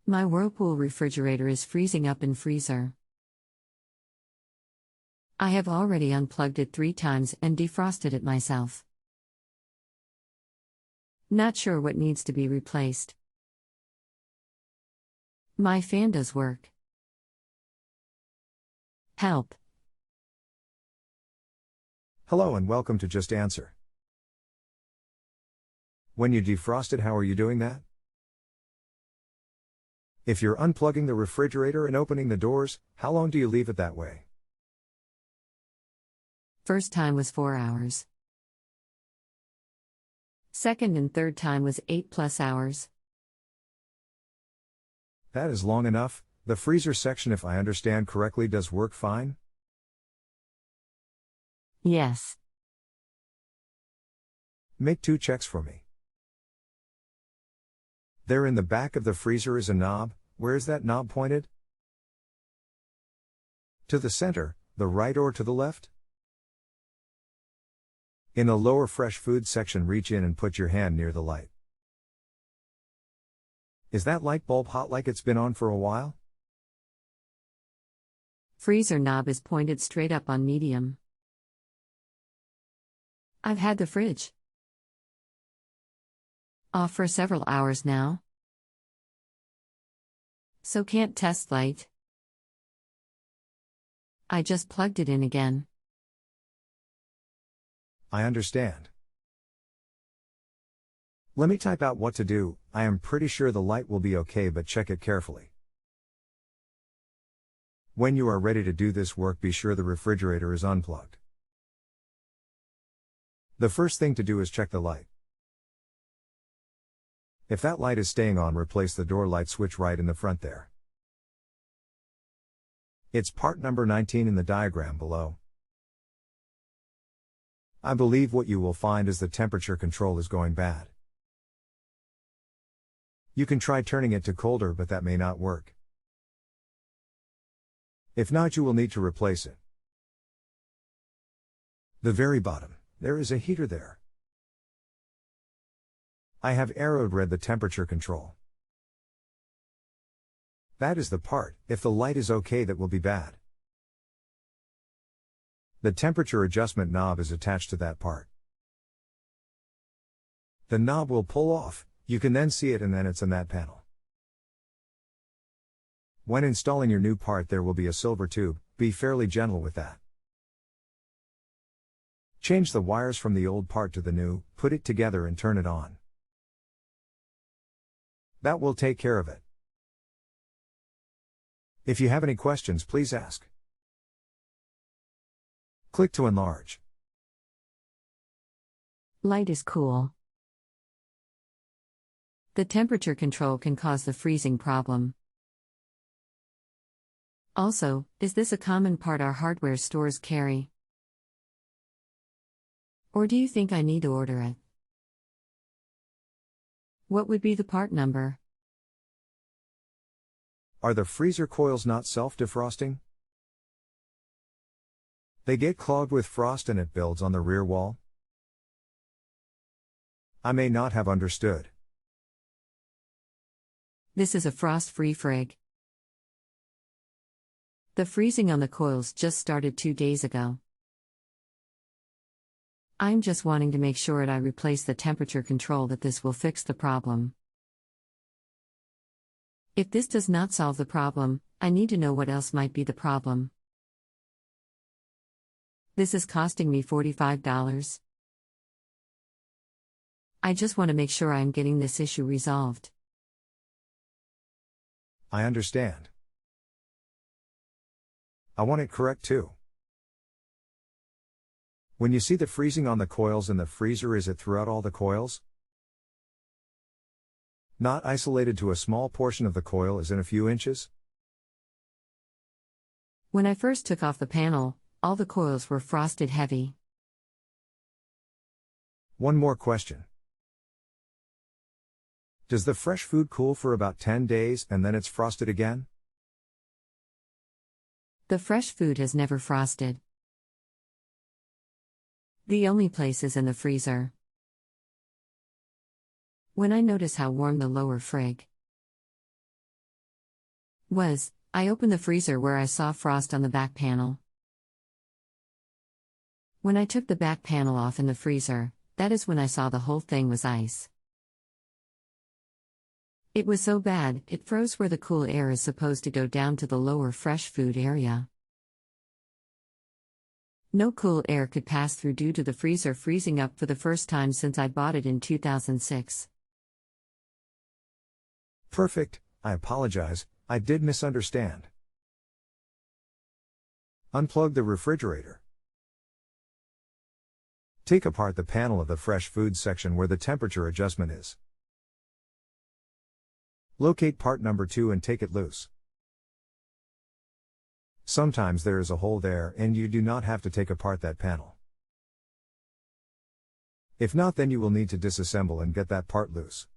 My whirlpool refrigerator is freezing up in freezer. I have already unplugged it 3 times and defrosted it myself. Not sure what needs to be replaced. My fan does work. Help. Hello and welcome to Just Answer. When you defrost it, how are you doing that? If you're unplugging the refrigerator and opening the doors, how long do you leave it that way? First time was 4 hours. Second and third time was 8+ hours. That is long enough. The freezer section, if I understand correctly, does work fine? Yes. Make 2 checks for me. There in the back of the freezer is a knob. Where is that knob pointed? To the center, the right, or to the left? In the lower fresh food section, reach in and put your hand near the light. Is that light bulb hot like it's been on for a while? Freezer knob is pointed straight up on medium. I've had the fridge off for several hours now, so can't test light. I just plugged it in again. I understand. Let me type out what to do. I am pretty sure the light will be okay, but check it carefully. When you are ready to do this work, be sure the refrigerator is unplugged. The first thing to do is check the light. If that light is staying on, replace the door light switch right in the front there. It's part number 19 in the diagram below. I believe what you will find is the temperature control is going bad. You can try turning it to colder, but that may not work. If not, you will need to replace it. The very bottom, there is a heater there. I have arrowed red the temperature control. That is the part. If the light is okay, that will be bad. The temperature adjustment knob is attached to that part. The knob will pull off, you can then see it, and then it's in that panel. When installing your new part, there will be a silver tube. Be fairly gentle with that. Change the wires from the old part to the new, put it together and turn it on. That will take care of it. If you have any questions, please ask. Click to enlarge. Light is cool. The temperature control can cause the freezing problem. Also, is this a common part our hardware stores carry? Or do you think I need to order it? What would be the part number? Are the freezer coils not self-defrosting? They get clogged with frost and it builds on the rear wall? I may not have understood. This is a frost-free frig. The freezing on the coils just started 2 days ago. I'm just wanting to make sure that I replace the temperature control, that this will fix the problem. If this does not solve the problem, I need to know what else might be the problem. This is costing me $45. I just want to make sure I'm getting this issue resolved. I understand. I want it correct too. When you see the freezing on the coils in the freezer, is it throughout all the coils? Not isolated to a small portion of the coil, as in a few inches? When I first took off the panel, all the coils were frosted heavy. One more question. Does the fresh food cool for about 10 days and then it's frosted again? The fresh food has never frosted. The only place is in the freezer. When I notice how warm the lower frig I opened the freezer where I saw frost on the back panel. When I took the back panel off in the freezer, that is when I saw the whole thing was ice. It was so bad, it froze where the cool air is supposed to go down to the lower fresh food area. No cool air could pass through due to the freezer freezing up for the first time since I bought it in 2006. Perfect, I apologize, I did misunderstand. Unplug the refrigerator. Take apart the panel of the fresh foods section where the temperature adjustment is. Locate part number 2 and take it loose. Sometimes there is a hole there and you do not have to take apart that panel. If not, then you will need to disassemble and get that part loose.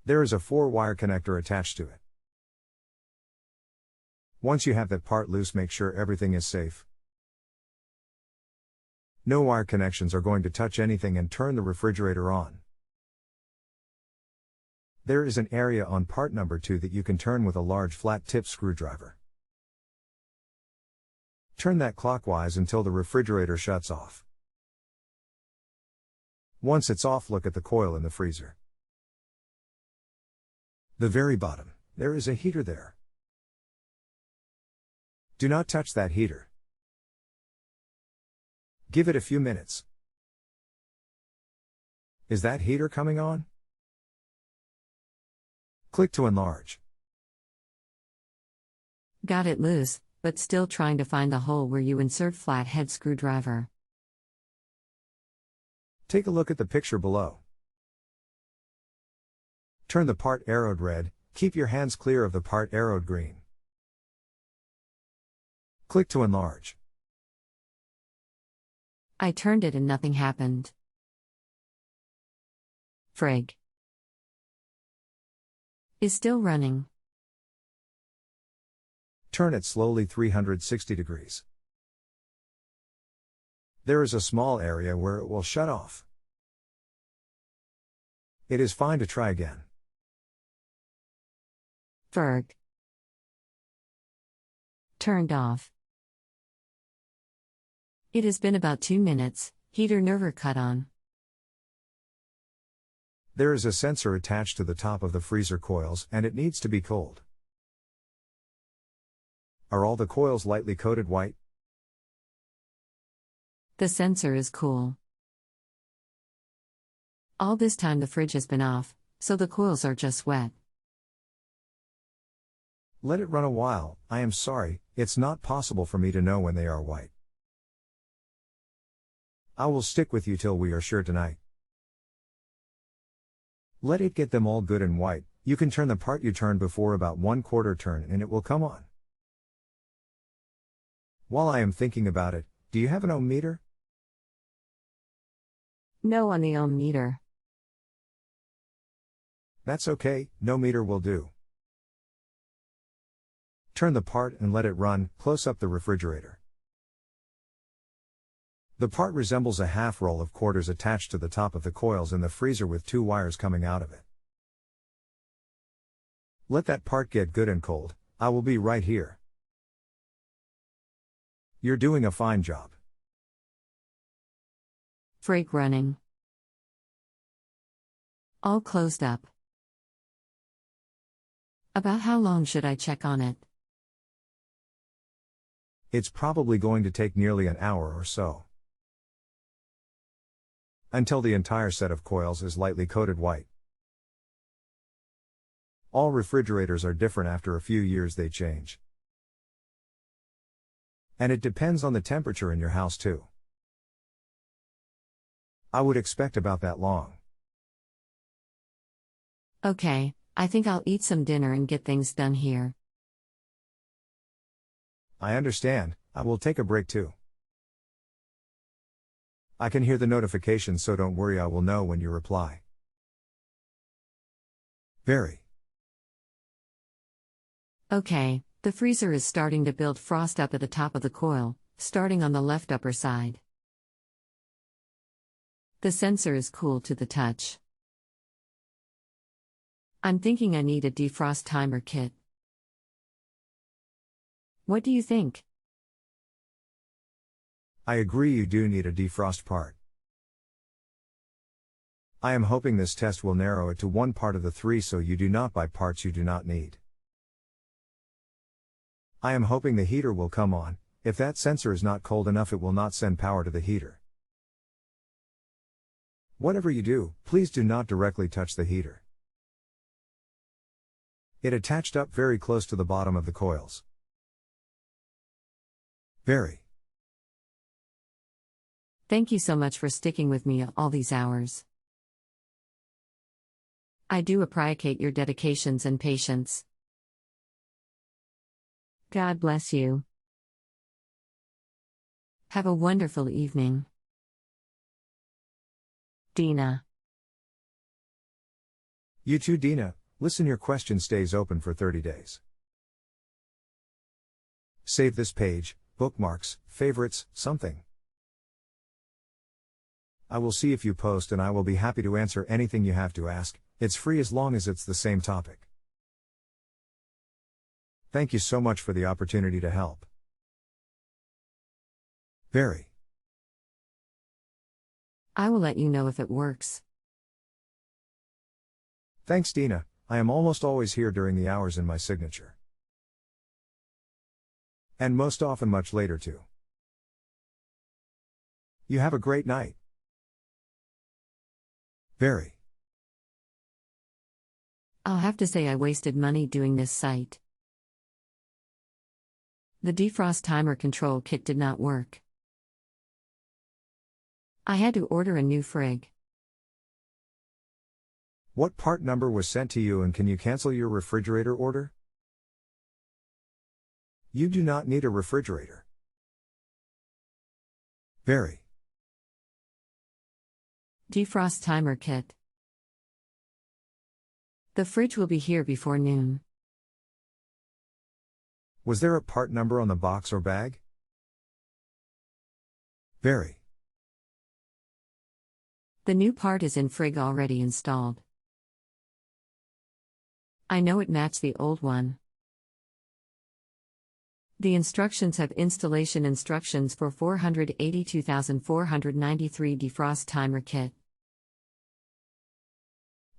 There is a 4-wire connector attached to it. Once you have that part loose, make sure everything is safe. No wire connections are going to touch anything, and turn the refrigerator on. There is an area on part number 2 that you can turn with a large flat-tip screwdriver. Turn that clockwise until the refrigerator shuts off. Once it's off, look at the coil in the freezer. The very bottom, there is a heater there. Do not touch that heater. Give it a few minutes. Is that heater coming on? Click to enlarge. Got it loose, but still trying to find the hole where you insert flathead screwdriver. Take a look at the picture below. Turn the part arrowed red, keep your hands clear of the part arrowed green. Click to enlarge. I turned it and nothing happened. Frig. Is still running. Turn it slowly 360 degrees. There is a small area where it will shut off. It is fine to try again. Ferg. Turned off. It has been about 2 minutes, heater never cut on. There is a sensor attached to the top of the freezer coils and it needs to be cold. Are all the coils lightly coated white? The sensor is cool. All this time the fridge has been off, so the coils are just wet. Let it run a while. I am sorry, it's not possible for me to know when they are white. I will stick with you till we are sure tonight. Let it get them all good and white. You can turn the part you turned before about 1/4 turn and it will come on. While I am thinking about it, do you have an ohm meter? No on the ohm meter. That's okay, no meter will do. Turn the part and let it run, close up the refrigerator. The part resembles a half roll of quarters attached to the top of the coils in the freezer with 2 wires coming out of it. Let that part get good and cold. I will be right here. You're doing a fine job. Frig running. All closed up. About how long should I check on it? It's probably going to take nearly an hour or so. Until the entire set of coils is lightly coated white. All refrigerators are different. After a few years they change. And it depends on the temperature in your house too. I would expect about that long. Okay, I think I'll eat some dinner and get things done here. I understand, I will take a break too. I can hear the notifications, so don't worry, I will know when you reply. Very. Okay, the freezer is starting to build frost up at the top of the coil, starting on the left upper side. The sensor is cool to the touch. I'm thinking I need a defrost timer kit. What do you think? I agree, you do need a defrost part. I am hoping this test will narrow it to one part of the three so you do not buy parts you do not need. I am hoping the heater will come on. If that sensor is not cold enough, it will not send power to the heater. Whatever you do, please do not directly touch the heater. It attached up very close to the bottom of the coils. Very. Thank you so much for sticking with me all these hours. I do appreciate your dedications and patience. God bless you. Have a wonderful evening. Dina. You too, Dina. Listen, your question stays open for 30 days. Save this page, bookmarks, favorites, something. I will see if you post and I will be happy to answer anything you have to ask. It's free as long as it's the same topic. Thank you so much for the opportunity to help. Very. I will let you know if it works. Thanks, Dina. I am almost always here during the hours in my signature. And most often much later too. You have a great night. Very. I'll have to say I wasted money doing this site. The defrost timer control kit did not work. I had to order a new frig. What part number was sent to you, and can you cancel your refrigerator order? You do not need a refrigerator. Very. Defrost timer kit. The fridge will be here before noon. Was there a part number on the box or bag? Very. The new part is in frig already installed. I know it matched the old one. The instructions have installation instructions for 482,493 defrost timer kit.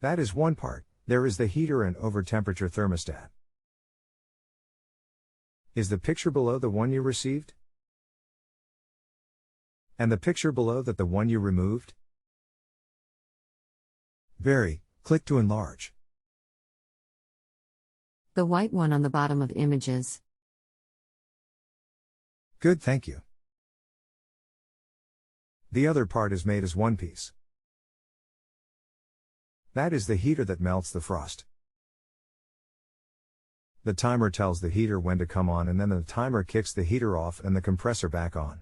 That is one part. There is the heater and over temperature thermostat. Is the picture below the one you received? And the picture below that the one you removed? Very. Click to enlarge. The white one on the bottom of images. Good, thank you. The other part is made as one piece. That is the heater that melts the frost. The timer tells the heater when to come on, and then the timer kicks the heater off and the compressor back on.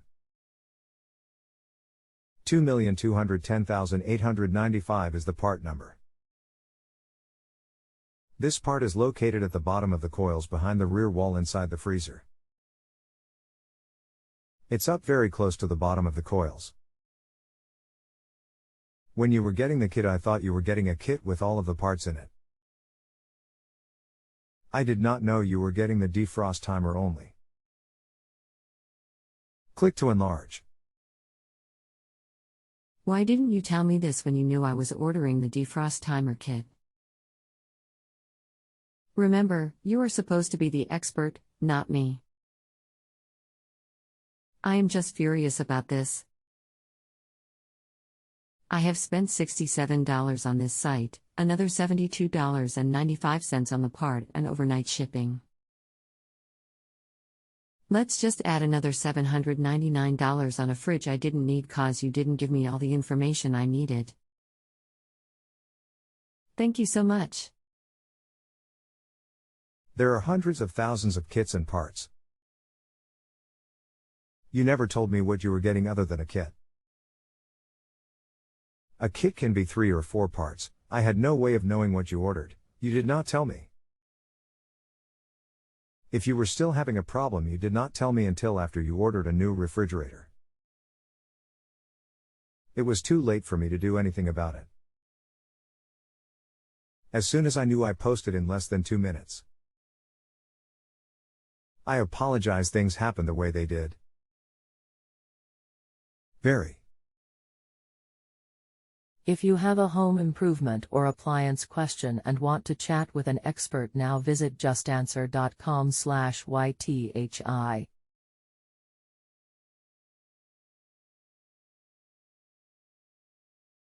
2,210,895 is the part number. This part is located at the bottom of the coils behind the rear wall inside the freezer. It's up very close to the bottom of the coils. When you were getting the kit, I thought you were getting a kit with all of the parts in it. I did not know you were getting the defrost timer only. Click to enlarge. Why didn't you tell me this when you knew I was ordering the defrost timer kit? Remember, you are supposed to be the expert, not me. I am just furious about this. I have spent $67 on this site, another $72.95 on the part and overnight shipping. Let's just add another $799 on a fridge I didn't need cause you didn't give me all the information I needed. Thank you so much. There are hundreds of thousands of kits and parts. You never told me what you were getting other than a kit. A kit can be 3 or 4 parts. I had no way of knowing what you ordered. You did not tell me. If you were still having a problem, you did not tell me until after you ordered a new refrigerator. It was too late for me to do anything about it. As soon as I knew, I posted in less than 2 minutes. I apologize, things happened the way they did. Very. If you have a home improvement or appliance question and want to chat with an expert now, visit justanswer.com/YTHI.